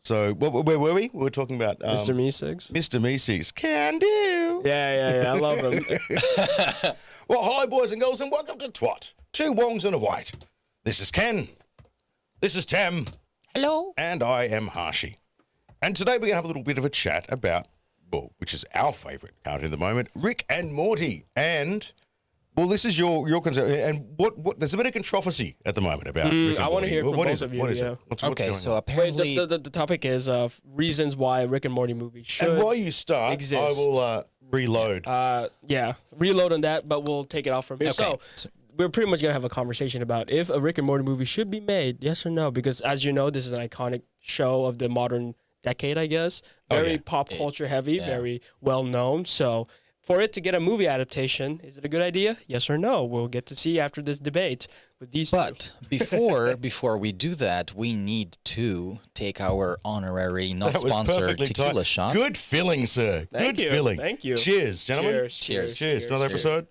So where were we? We were talking about Mr. Meeseeks. Mr. Meeseeks. Can do. Yeah. I love him. Well, hi, boys and girls, and welcome to Twat. 2 Wongs and a White. This is Ken. This is Tam. Hello. And I am Harshy. And today we're going to have a little bit of a chat about, well, which is our favourite character at the moment, Rick and Morty. And, well, this is your concern. And what there's a bit of controversy at the moment about Rick and Morty. I want to hear from both of you. What is it? What's going on? Apparently... Wait, the topic is reasons why Rick and Morty movies should And while you start, exist. I will reload. Reload on that, but we'll take it off from here. Okay. So we're pretty much going to have a conversation about if a Rick and Morty movie should be made, yes or no, because as you know, this is an iconic show of the modern decade, I guess. Very pop culture heavy, very well known. So for it to get a movie adaptation, is it a good idea? Yes or no? We'll get to see after this debate with these But before we do that, we need to take our honorary, not sponsored tequila shot. Good filling, sir. Thank Good you. filling. Thank you. Cheers, gentlemen. Cheers. Another episode.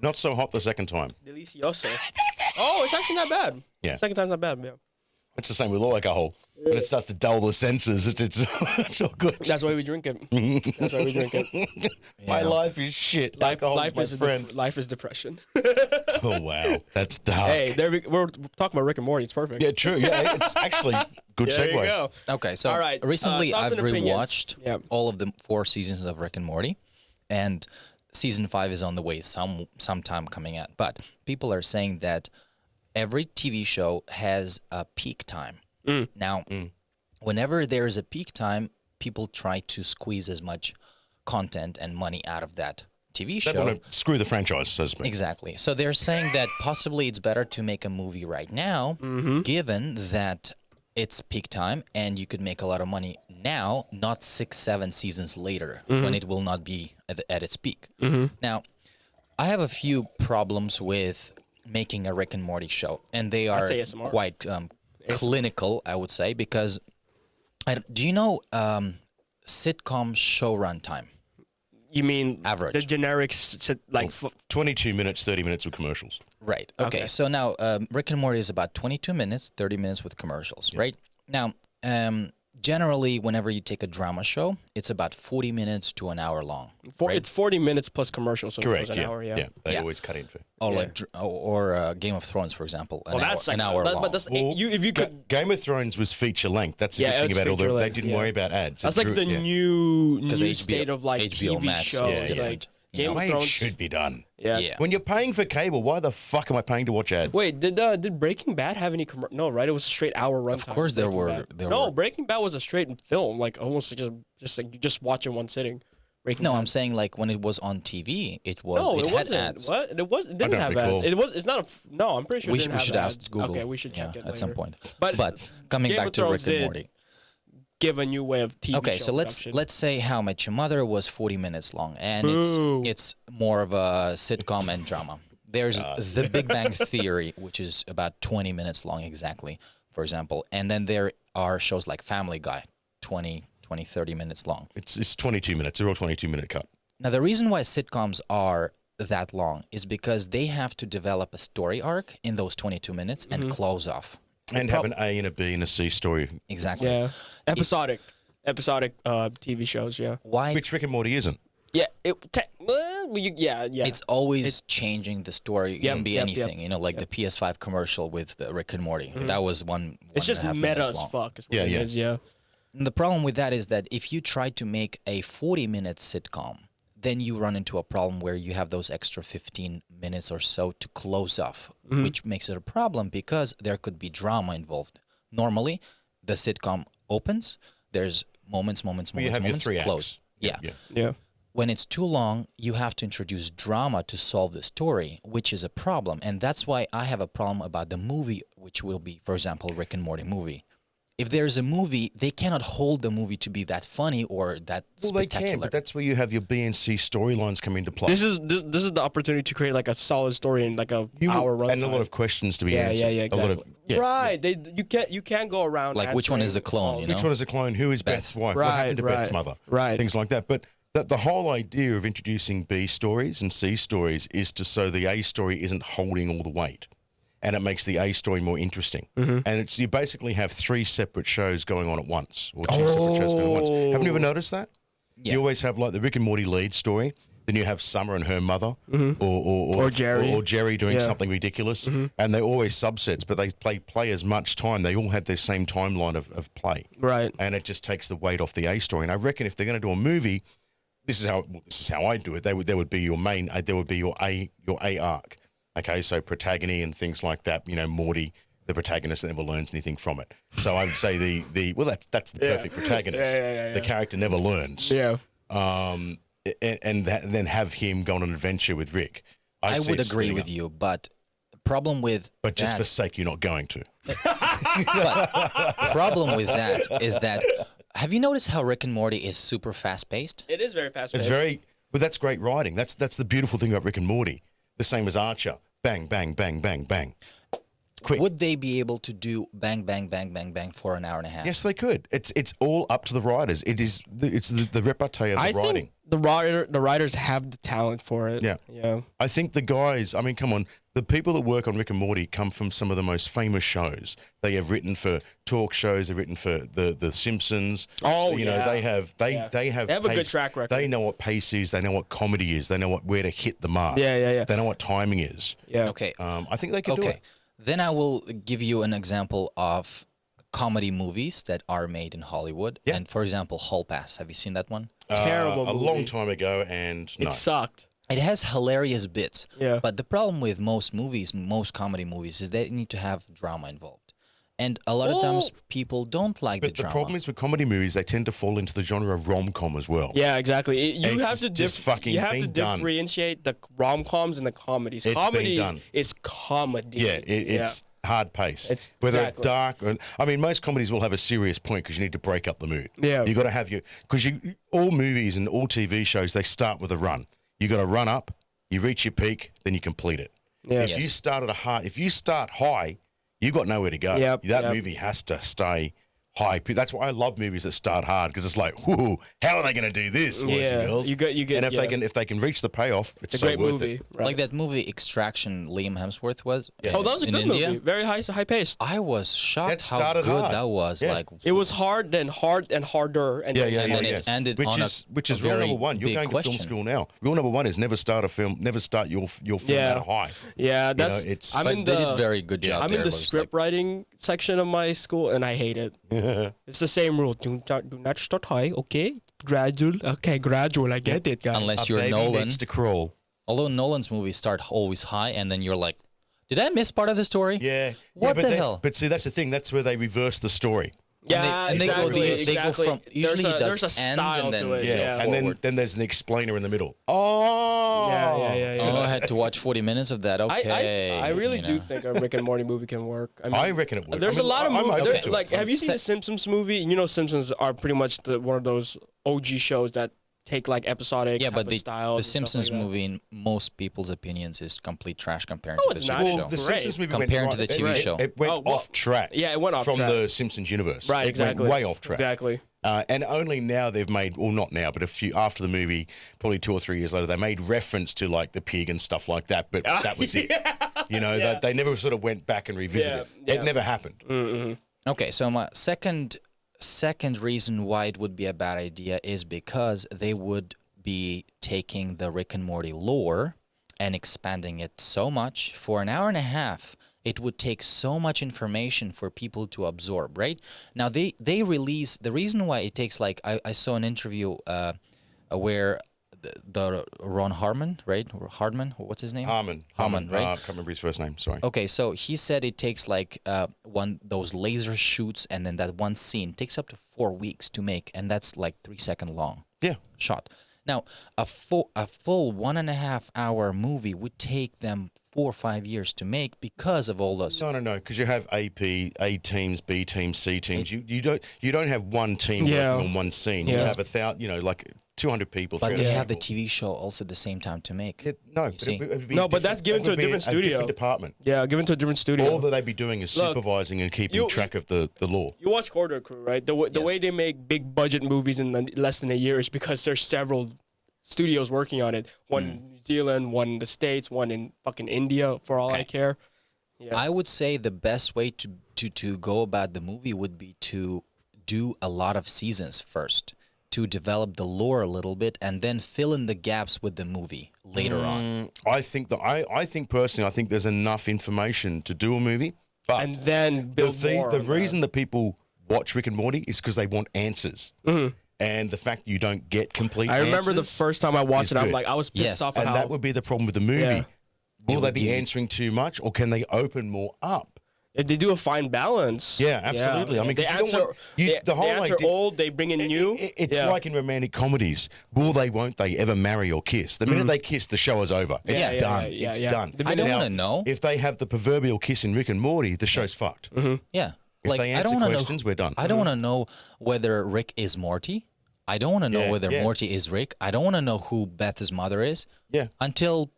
Not so hot the second time. Delicioso. Oh, it's actually not bad. Yeah. Second time's not bad, yeah. It's the same with all alcohol. When it starts to dull the senses, it's all good. That's why we drink it. That's why we drink it. My life is shit. Alcohol is my friend. Life is depression. Oh, wow. That's dark. Hey, we're talking about Rick and Morty. It's perfect. Yeah, true. Yeah, it's actually good segue. There you go. Okay, so All right, recently thoughts I've and opinions. rewatched all of the 4 seasons of Rick and Morty, and season 5 is on the way, sometime coming out. But people are saying that every TV show has a peak time. Now, whenever there is a peak time, people try to squeeze as much content and money out of that TV show. They want to screw the franchise, so to speak. Exactly. So they're saying that possibly it's better to make a movie right now, given that it's peak time and you could make a lot of money now, not 6-7 seasons later when it will not be at its peak. Now, I have a few problems with making a Rick and Morty show, and they are quite clinical, I would say, because do you know sitcom show run time? You mean average? The generic, like 22 minutes, 30 minutes with commercials. Right. Okay. So now Rick and Morty is about 22 minutes, 30 minutes with commercials. Right. Now, generally, whenever you take a drama show, it's about 40 minutes to an hour long. It's 40 minutes plus commercials, so Correct. it goes an hour. Yeah. They always cut in for. Or Game of Thrones, for example. That's like an hour long. But that's if you could. Game of Thrones was feature length. That's the good thing about they didn't worry about ads. That's like the new HBO, state of like HBO TV Max shows. is Like The Game of way it Thrones should be done. Yeah. When you're paying for cable, why the fuck am I paying to watch ads? Wait, did Breaking Bad have any? No, right? It was a straight hour runtime. Of course, there were. Breaking Bad was a straight film, like almost just like you just watch in one sitting. Breaking Bad. I'm saying like when it was on TV, it was. No, it had wasn't. ads. What? It didn't have ads. It's not a. No, I'm pretty sure. We it didn't should have ask ads. Google. Okay, we should check it at some later. point. But coming Game back of to Rick Thrones and Morty. Give a new way of TV. Okay, so production. let's say How I Met Your Mother was 40 minutes long, and it's more of a sitcom and drama. There's The Big Bang Theory, which is about 20 minutes long exactly, for example, and then there are shows like Family Guy, 20, 30 minutes long. It's 22 minutes. They're all 22-minute cut. Now, the reason why sitcoms are that long is because they have to develop a story arc in those 22 minutes and close off. And have an A and a B and a C story. Exactly. Yeah. Episodic TV shows, yeah. Why? Which Rick and Morty isn't. Yeah, It's always changing the story. It can be anything, like the PS5 commercial with the Rick and Morty. That was one. It's just meta as fuck. Is what it is, yeah. And the problem with that is that if you try to make a 40-minute sitcom, then you run into a problem where you have those extra 15 minutes or so to close off, which makes it a problem because there could be drama involved. Normally, the sitcom opens, there's moments, you have your 3 acts. close. Yeah. When it's too long, you have to introduce drama to solve the story, which is a problem. And that's why I have a problem about the movie, which will be, for example, Rick and Morty movie. If there's a movie, they cannot hold the movie to be that funny or that spectacular. They can, but that's where you have your B and C storylines come into play. This is the opportunity to create like a solid story in like a hour runtime. And a lot of questions to be answered. Yeah, exactly. Right. You can't go around like which one is the clone, Which one is the clone? Who is Beth's wife? What happened to Beth's mother? Right. Things like that. But the whole idea of introducing B stories and C stories is so the A story isn't holding all the weight. and it makes the A story more interesting. And you basically have 3 separate shows going on at once, or 2 separate shows going on at once. Haven't you ever noticed that? Yeah. You always have like the Rick and Morty lead story. Then you have Summer and her mother, Or Jerry. or Jerry doing something ridiculous, and they're always subsets, but they play as much time. They all have their same timeline of play, Right. and it just takes the weight off the A story. And I reckon if they're going to do a movie, this is how I do it. There would be your main, there would be your A arc. Okay, so protagony and things like that. You know, Morty, the protagonist, never learns anything from it. So I would say that's the perfect protagonist. The character never learns. Yeah. And then have him go on an adventure with Rick. I would agree with you, but problem with But just that, for sake, you're not going to. but problem with that is that have you noticed how Rick and Morty is super fast paced? It is very fast paced. But that's great writing. That's the beautiful thing about Rick and Morty. The same as Archer. Bang, bang, bang, bang, bang. Quick. Would they be able to do bang, bang, bang, bang, bang for an hour and a half? Yes, they could. It's all up to the writers. It's the repartee of the writing. Think the writers have the talent for it. Yeah. Yeah. I think the guys, I mean, come on, the people that work on Rick and Morty come from some of the most famous shows. They have written for talk shows, they've written for the Simpsons. Oh, you know, they have They have a good track record. They know what pace is, they know what comedy is, they know where to hit the mark. Yeah. They know what timing is. Yeah. Okay. I think they could do it. Then I will give you an example of comedy movies that are made in Hollywood. Yeah. And for example, Hall Pass. Have you seen that one? Terrible A movie. long time ago, and no. It sucked. It has hilarious bits. Yeah. But the problem with most movies, most comedy movies, is they need to have drama involved. And a lot of times people don't like the But the drama. problem is with comedy movies, they tend to fall into the genre of rom-com as well. Yeah, exactly. You It's have to just fucking you have to been done. differentiate the rom-coms and the comedies. It's been Comedies done. is comedy. Yeah, it's hard pace. It's whether exactly. it's dark or, I mean, most comedies will have a serious point because you need to break up the mood. Yeah. You got to have because all movies and all TV shows, they start with a run. You got to run up, you reach your peak, then you complete it. Yeah. If you start high, you got nowhere to go. Yep, That yep. movie has to stay high. That's why I love movies that start hard because it's like, whoo, how are they going to do this, boys Yeah, and girls? you get. and if they can reach the payoff, it's It's so a great worth movie. it. Right. Like that movie Extraction, Liam Hemsworth was. Oh, that was a in good India. movie. Very high paced. I was shocked That how started good hard. that was. Yeah. Like, It was hard, then hard and harder, and Yeah, and then it ended which on is a rule very number one. You're big going to film question. school now. Rule number one is never start your film Yeah. at a high. Yeah, that's. it's- I'm But in they the. did very good job. I'm there, in the it looks script writing section of my school, and I hate it. It's the same rule. Do not start high, okay? Gradual. Okay, gradual. I get it, guys. Unless A you're baby Nolan. needs to crawl. Although Nolan's movies start always high, and then you're like, did I miss part of the story? Yeah. What but the hell? But see, that's the thing. That's where they reverse the story. Yeah, and they go exactly. the- they go exactly. from- usually it there's does a end style and then- to it. Yeah, Yeah. And forward. then there's an explainer in the middle. Oh. Yeah. Oh, I had to watch 40 minutes of that. Okay. I really you do know. think a Rick and Morty movie can work. I reckon it would. There's I mean, a lot of I'm movies. open to it. Like, have you seen the Simpsons movie? You know, Simpsons are pretty much one of those OG shows that take like episodic Yeah, type but of the styles. and stuff Simpsons like that. movie, in most people's opinions, is complete trash compared No, to the it's TV not. Well, show. the Great. Simpsons movie Compared went to the right- TV it- show. It went Oh, well, off track. Yeah, it went off from track. the Simpsons universe. Right, It exactly. went way off track. Exactly. And only now they've made, well, not now, but a few after the movie, probably 2 or 3 years later, they made reference to like the pig and stuff like that. But that was it. You know, they never sort of went back and revisited. Yeah, It yeah. never happened. Okay, so my second reason why it would be a bad idea is because they would be taking the Rick and Morty lore and expanding it so much for an hour and a half. It would take so much information for people to absorb, right? Now they release the reason why it takes like I saw an interview where the Ron Harmon, right? Hardman, what's his name? Harmon, right? I can't remember his first name. Sorry. Okay, so he said it takes like those laser shoots, and then that one scene takes up to 4 weeks to make, and that's like 3 second long Yeah. shot. Now a full 1.5 hour movie would take them 4 or 5 years to make because of all those. No, because you have A teams, B teams, C teams. You don't have one team Yeah. working on one scene. You Yeah. have 1,000, like 200 people. But they 300 have the people. TV show also at the same time to make. No, see? it'd be No, but different- that's given it to would a be different studio. different department. Yeah, given to a different studio. All that they'd be doing is Look, supervising and keeping you- track of the law. You watch Corridor Crew, right? The Yes. way they make big budget movies in less than a year is because there's several studios working on it. One in New Zealand, one in the States, one in fucking India, for all I care. Yeah. I would say the best way to go about the movie would be to do a lot of seasons first, to develop the lore a little bit, and then fill in the gaps with the movie later on. I think that I think personally, I think there's enough information to do a movie, but And then build more. the on reason that people watch Rick and Morty is because they want answers, and the fact you don't get complete. I remember the answers first time I watched is it, I'm good. like, I was pissed Yes, off at and how. that would be the problem with the movie. Yeah. Will It they would be be- answering too much, or can they open more up? If they do a fine balance. Yeah, absolutely. I mean, they 'cause you don't answer, want- you- they, the whole they answer idea- old, they bring in new. It's Yeah. like in romantic comedies. Will they, won't they ever marry or kiss? The minute they kiss, the show is over. It's Yeah, done. yeah, It's yeah. done. The I don't Now, want to know. If they have the proverbial kiss in Rick and Morty, the show's fucked. Yeah. If they I answer don't wanna questions, we're done. I don't want to know whether Rick is Morty. I don't want to know Yeah, whether yeah. Morty is Rick. I don't want to know who Beth's mother is. Yeah. Until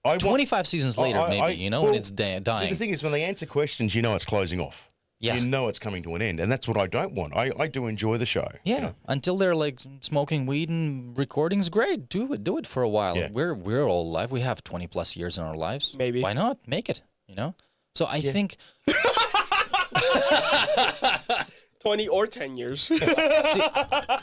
I want- 25 seasons later, maybe, when well, it's dying. See, the thing is, when they answer questions, you know it's closing off. Yeah. You know it's coming to an end. And that's what I don't want. I do enjoy the show. Yeah, you know? until they're like smoking weed and recording's great. Do it for a while. Yeah. We're all alive. We have 20 plus years in our lives. Maybe. Why not make it? So I think 20 or 10 years.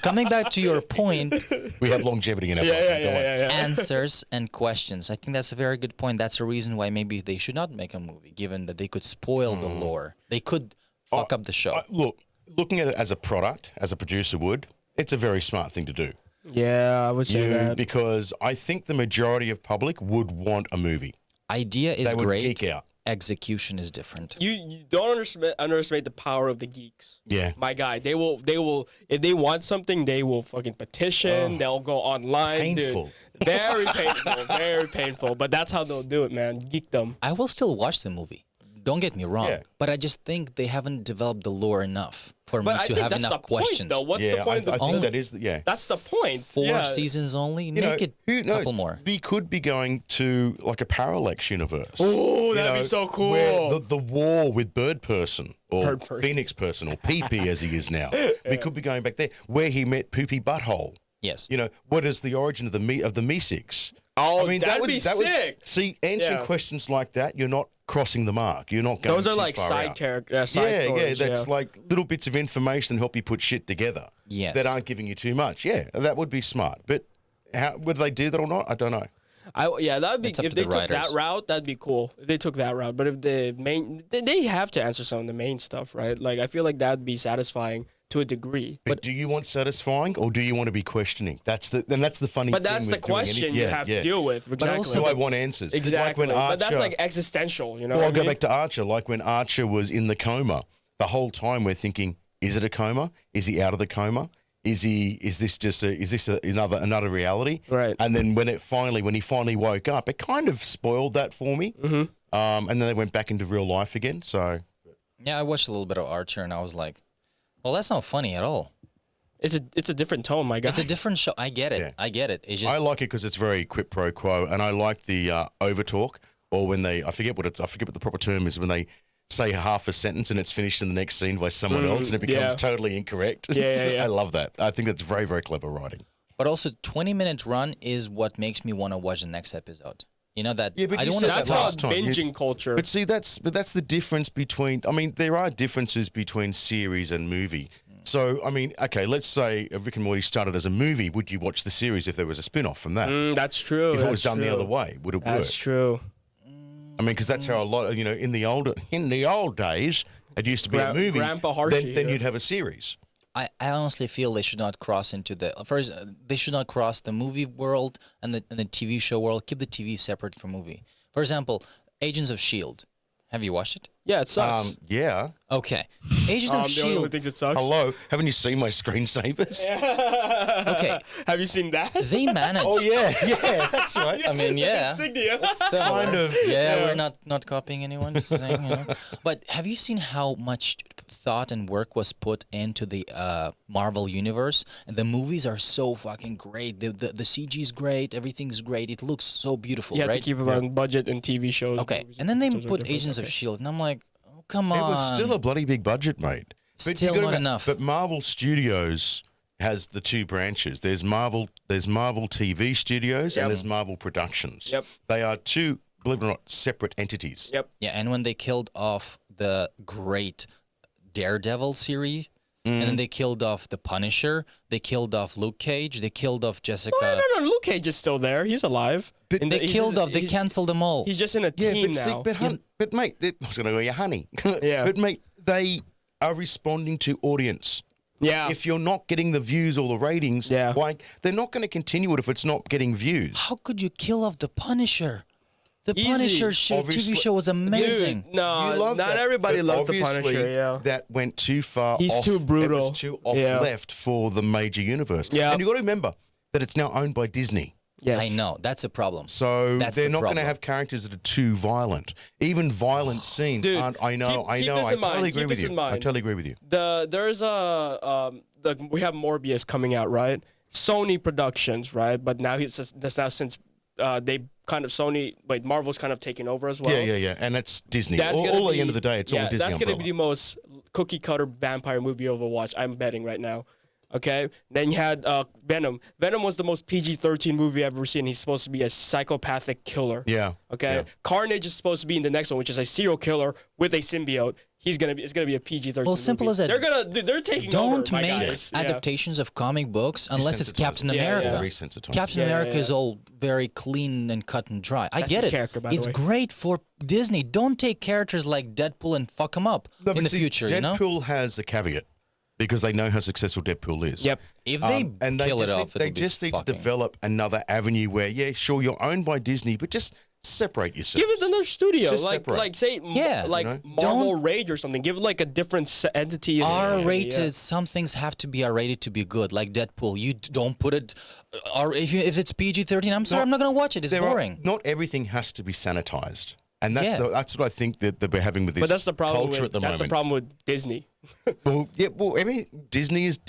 coming back to your point, We have longevity in our life. Go on. answers and questions. I think that's a very good point. That's a reason why maybe they should not make a movie, given that they could spoil the lore. They could fuck up the show. Look, looking at it as a product, as a producer would, it's a very smart thing to do. Yeah, I would say that. Because I think the majority of public would want a movie. Idea is They would great. geek out. Execution is different. You don't underestimate the power of the geeks. Yeah. My guy, they will if they want something, they will fucking petition, they'll go online. Painful. Dude. Very painful, very painful. But that's how they'll do it, man. Geekdom. I will still watch the movie. Don't get me wrong, Yeah. but I just think they haven't developed the lore enough for me But I to think have that's the enough point, questions. though. What's yeah, the point I of the think film? that is, yeah. That's the point. 4 Yeah. seasons only. You Make it who a knows? couple more. We could be going to like a parallax universe. Oh, You that'd be know, so cool. Where the war with Bird Person or Bird Person. Phoenix Person or PP as he is now. We could be going back there where he met Poopy Butthole. Yes. You know, what is the origin of the Meeseeks? Oh, that'd be that would- sick. see, answering Yeah. questions like that, you're not crossing the mark. You're not going Those are too like far side out. character, side Yeah, stories. that's like little bits of information that help you put shit together. Yes. That aren't giving you too much. Yeah, that would be smart. But how would they do that or not? I don't know. That'd be It's up if to they the took that writers. route, that'd be cool. If they took that route, but if the main, they have to answer some of the main stuff, right? Like I feel like that'd be satisfying to a degree. But do you want satisfying or do you want to be questioning? That's the funny But thing. that's the with doing question anything. you Yeah, have yeah. to deal with. Exactly. also Do I want answers? Like exactly. when Archer, But that's like existential, you know. well, what I'll I go mean? back to Archer. Like when Archer was in the coma, the whole time we're thinking, is it a coma? Is he out of the coma? Is this another reality? Right. And then when he finally woke up, it kind of spoiled that for me. Mm-hmm. And then they went back into real life again. So Yeah, I watched a little bit of Archer and I was like, well, that's not funny at all. It's a different tone, my guy. It's a different show. I get it. Yeah. I get it. It's just I like it because it's very quid pro quo, and I like the over talk, or when I forget what the proper term is, when they say half a sentence and it's finished in the next scene by someone else and it becomes yeah. totally incorrect. Yeah. I love that. I think that's very, very clever writing. But also, 20-minute run is what makes me want to watch the next episode. You know that? Yeah, but I you don't said want that's to that how last time. binging culture. But see, that's the difference between. I mean, there are differences between series and movie. So, I mean, okay, let's say Rick and Morty started as a movie. Would you watch the series if there was a spin-off from that? That's true. If it was that's done the true. other way, would it That's work? true. I mean, because that's how a lot of, in the old days, it used to be a movie. Grandpa Hershey, then yeah. you'd have a series. I honestly feel they should not cross into the first. They should not cross the movie world and the TV show world. Keep the TV separate from movie. For example, Agents of Shield. Have you watched it? Yeah, it sucks. Yeah. Okay, Agents of I'm the only one who Shield. thinks it sucks. Hello, haven't you seen my screensavers? Okay, Have you seen that? they managed. Oh yeah, that's right. I mean, yeah. Insignia. Similar. Kind of. Yeah, we're not copying anyone. Just saying, But have you seen how much thought and work was put into the Marvel universe? And the movies are so fucking great. The CG is great. Everything's great. It looks so beautiful, You have right? to keep it on budget and TV shows. Okay, movies and then they those are put different. Agents of Okay. Shield, and I'm like, oh, come on. It was still a bloody big budget, mate. But you Still gotta not remember- enough. But Marvel Studios has the two branches. There's Marvel TV Studios Yep. and there's Marvel Productions. Yep. They are two believe it or not, separate entities. Yep. Yeah, and when they killed off the great Daredevil series, and then they killed off the Punisher, they killed off Luke Cage, they killed off Jessica. Oh, no. Luke Cage is still there. He's alive. But And They canceled them all. He's just in a Yeah, team but, see, now. but mate, I was going to go, yeah, honey. Yeah. But mate, they are responding to audience. Yeah. If you're not getting the views or the ratings, Yeah. why they're not going to continue it if it's not getting views. How could you kill off the Punisher? The Easy. Punisher Obviously- TV show was amazing. Dude, no, You love not that, everybody but loves the obviously Punisher. Yeah. that went too far. He's off, too brutal. It was too off Yeah. left for the major universe. Yeah. And you got to remember that it's now owned by Disney. Yes. I know, that's a problem. So That's they're the not going to problem. have characters that are too violent. Even violent scenes Dude, aren't. I know. keep I this know. in I mind, totally agree keep with this you. in mind. I totally agree with you. There's we have Morbius coming out, right? Sony Productions, right? But now that's now since they kind of Marvel's kind of taking over as well. Yeah. And it's Disney. That's gonna All at be- the end of the day, it's all Disney. That's gonna umbrella. be the most cookie cutter vampire movie you'll ever watch. I'm betting right now. Okay. Then you had Venom. Venom was the most PG-13 movie I've ever seen. He's supposed to be a psychopathic killer. Yeah. Okay. Yeah. Carnage is supposed to be in the next one, which is a serial killer with a symbiote. It's gonna be a PG-13. Well, simple movie. as that. They're taking Don't over, my make guys. Yeah. adaptations of comic books unless it's Desensitized. Captain Yeah, America. yeah. Desensitized. Captain Yeah, America yeah. is all very clean and cut and dry. I That's get his it. character, by the It's way. great for Disney. Don't take characters like Deadpool and fuck them up No, but in the see, future, you know? Deadpool has a caveat because they know how successful Deadpool is. Yep. If they and kill it just off, need, they it'll be just need to fucking- develop another avenue where, yeah, sure, you're owned by Disney, but just separate yourself. Give it another studio, Just like separate. say Yeah. like You know? Marvel Rage or something. Give it like a different entity. R-rated. Yeah. Some things have to be R-rated to be good, like Deadpool. You don't put it. If it's PG-13, I'm sorry, I'm not gonna watch it. It's boring. Not everything has to be sanitized. And that's Yeah. that's what I think that we're having with this But that's the problem. culture With, at the that's moment. the problem with Disney. Well, yeah, well, I mean, Disney has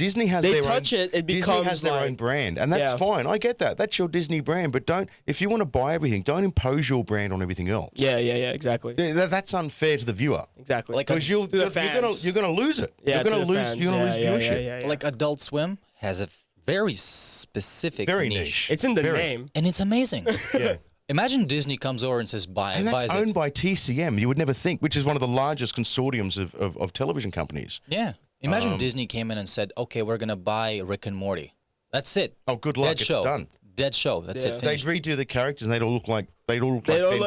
They their touch own, it, it Disney becomes has their like- own brand, and that's Yeah. fine. I get that. That's your Disney brand, but if you want to buy everything, don't impose your brand on everything else. Yeah, exactly, Yeah, that's unfair to the viewer. exactly. Like Because to the fans. you're gonna lose it. Yeah, you're gonna to the lose fans. you're gonna lose Yeah, viewership. yeah. Like Adult Swim has a very specific Very niche. It's in the Very. name. and it's amazing. Yeah. Imagine Disney comes over and says, "Buy, And buys that's it." owned by TCM. You would never think, which is one of the largest consortiums of television companies. Yeah. Imagine Disney came in and said, "Okay, we're gonna buy Rick and Morty. That's it. Oh, good luck. Dead It's show. done. Dead show. That's Yeah. it. They'd Finished. redo the characters, and they'd all look like Ben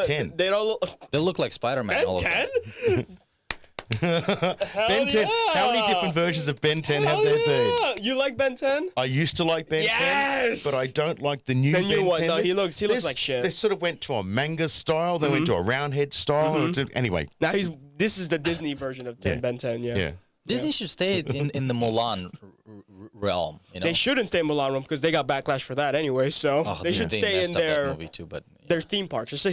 10. They don't look. They look like Spider-Man. all of them. 10? Ben 10. How many different versions of Ben 10 have there been? You like Ben 10? I used to like Ben 10, Yes! but I don't like the new The Ben new one. 10. No, he looks This- like shit. They sort of went to a manga style, then went to a roundhead style. Anyway, Now this is the Disney version of Yeah. Ben 10. Yeah. yeah. Disney should stay in the Mulan realm. You know, They shouldn't stay in Milan Room because they got backlash for that anyway. So Oh, they should stay in messed up that their movie too. But theme parks. Just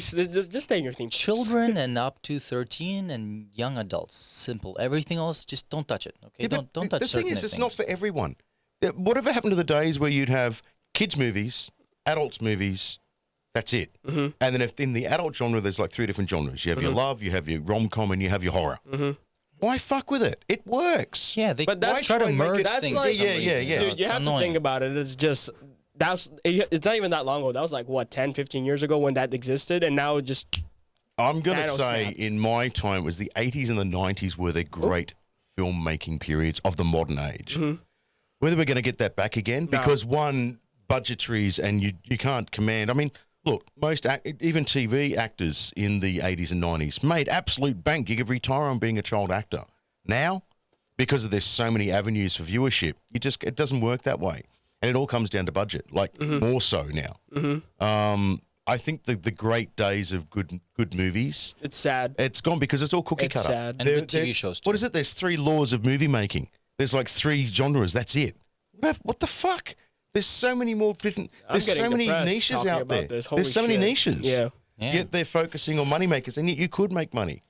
stay in your theme. children and up to 13 and young adults, simple. Everything else, just don't touch it. Okay, Yeah, but don't touch the certain thing is, it's things. not for everyone. Yeah, whatever happened to the days where you'd have kids' movies, adults' movies, that's it. And then if in the adult genre, there's like 3 different genres. You have your love, you have your rom-com, and you have your horror. Why fuck with it? It works. Yeah, they But that's- try to Why try and make merge it- that's things. like- for some Yeah, yeah, reason, yeah. you know, Dude, you it's have annoying. to think about it. It's not even that long ago. That was like what 10, 15 years ago when that existed, and now it just I'm going to Thanos say snapped. in my time, it was the 80s and the 90s were the great filmmaking periods of the modern age. Whether we're going to get that back again, because one, budgetaries and you can't command. I mean, look, even TV actors in the 80s and 90s made absolute bank. You could retire on being a child actor. Now, because there's so many avenues for viewership, it doesn't work that way. And it all comes down to budget, like more so now. I think the great days of good movies, it's sad. it's gone because it's all cookie It's cutter. sad. And good TV shows, What too. is it? There's 3 laws of movie making. There's like 3 genres. That's it. What the fuck? There's so many more different. There's getting so many depressed niches talking out about there. this. Holy There's so many shit. niches. Yeah. Yeah. Yet they're focusing on moneymakers, and yet you could make money.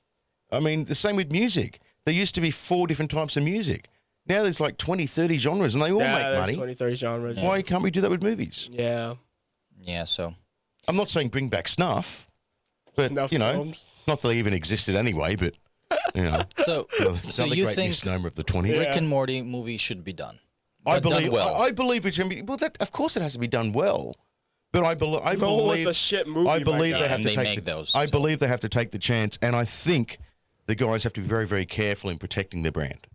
I mean, the same with music. There used to be 4 different types of music. Now there's like 20, 30 genres, and they all make there's money. 20, 30 genres. Why can't we do that with movies? Yeah. Yeah, so I'm not saying bring back snuff, but Snuff you know, films. not that they even existed anyway. But you know, so it's so another you great think misnomer of the 20s. Rick and Morty movie should be done? I But done believe. well. I believe it should be. Well, of course, it has to be done well. But I believe it's a shit movie. I believe my they guy. have to They take make those, I so. believe they have to take the chance, and I think the guys have to be very, very careful in protecting their brand.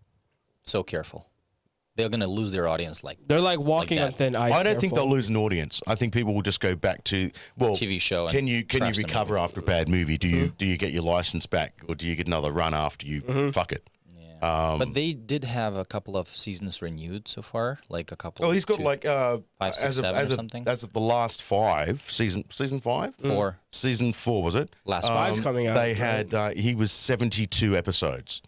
So careful. They're gonna lose their audience like They're like walking that. on thin ice. I don't think careful. they'll lose an audience. I think people will just go back to TV show and Can you trash the recover movie. after a bad movie? Do you get your license back, or do you get another run after you fuck it? Yeah. But they did have a couple of seasons renewed so far, like a couple. Oh, he's got two, like 5, 6, as of 7 or something. as of the last 5 season 5, 4. season 4 was it? Last Five's coming out, They right? had he was 72 episodes,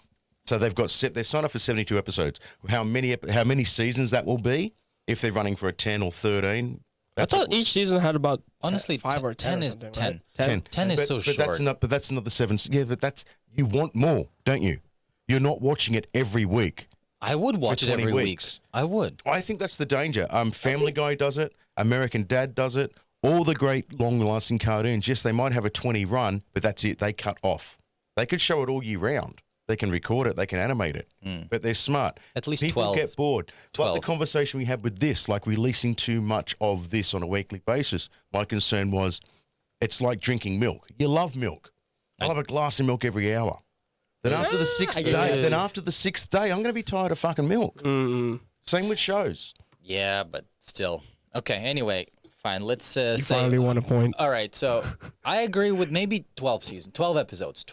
so they've got they signed up for 72 episodes. How many seasons that will be if they're running for a 10 or 13? I thought each season had about Honestly, 5 or 10 10 or is something, 10. right? 10 is so short. But that's another 7. Yeah, but that's you want more, don't you? You're not watching it every week. I would watch it 20 every weeks. week. I would. I think that's the danger. Family Guy does it. American Dad does it. All the great long-lasting cartoons, yes, they might have a 20 run, but that's it. They cut off. They could show it all year round. They can record it. They can animate it. But they're smart. At least People 12. get bored. Like 12. the conversation we had with this, like releasing too much of this on a weekly basis. My concern was, it's like drinking milk. You love milk. I'll have a glass of milk every hour. Then after the sixth I day, get it. I'm going to be tired of fucking milk. Same with shows. Yeah, but still. Okay, anyway, fine. Let's You say. finally won a point. All right, so I agree with maybe 12 episodes,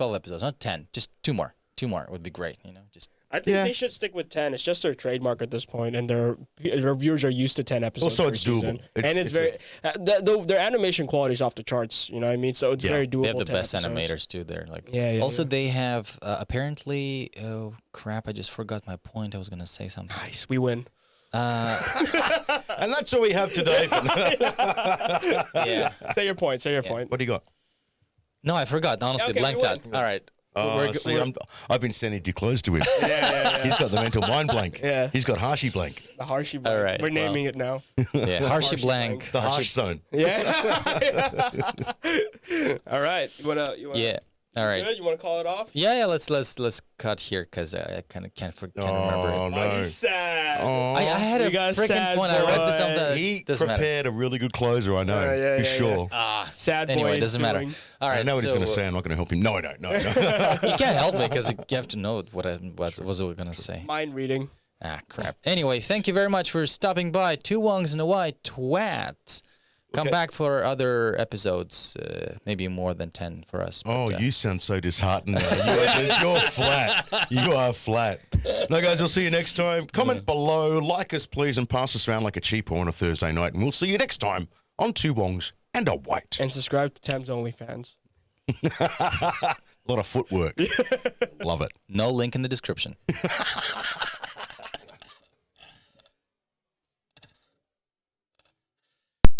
not 10. Just 2 more. 2 more would be great, just. I think Yeah. they should stick with 10. It's just their trademark at this point, and their viewers are used to 10 episodes. Also, every it's doable. season. And it's very their animation quality is off the charts. You know what I mean? So it's Yeah. very doable. They have the 10 best episodes. animators too. They're like. Yeah. Also, they have apparently. Oh crap! I just forgot my point. I was gonna say something. Nice, we win. And that's all we have today. Yeah. Say your point. Say your point. What do you got? No, I forgot. Honestly, Okay, blanked we out. win. All right. Oh, see, I've been sending too close to him. Yeah. He's got the mental mind blank. Yeah. He's got Harshy blank. The Harshy blank. All right, We're naming well. it now. Yeah. Harshy Harshy blank. The harsh zone. Yeah. All right. You wanna? Yeah. All right. Good? You wanna call it off? Yeah. Let's cut here because I kind of can't remember. Oh, It. no. Oh, he's sad. I had We a got a freaking sad point. I read this on boy. the. He doesn't matter. prepared a really good closer, I know, Yeah, for yeah, sure. Sad boy. Anyway, it doesn't matter. ensuing. All right. I know what he's so, going to say. I'm not going to help him. No, I don't. No. You can't help me because you have to know what was I going to say. Mind reading. Ah, crap. Anyway, thank you very much for stopping by. 2 Wongs and a White Twat. Come Okay. back for other episodes, maybe more than 10 for us. Oh, but, you sound so disheartened. You're flat. You are flat. No, guys, we'll see you next time. Comment below, like us, please, and pass us around like a cheapo on a Thursday night. And we'll see you next time on 2 Wongs and a White. And subscribe to Thames OnlyFans. A lot of footwork. Love it. No link in the description.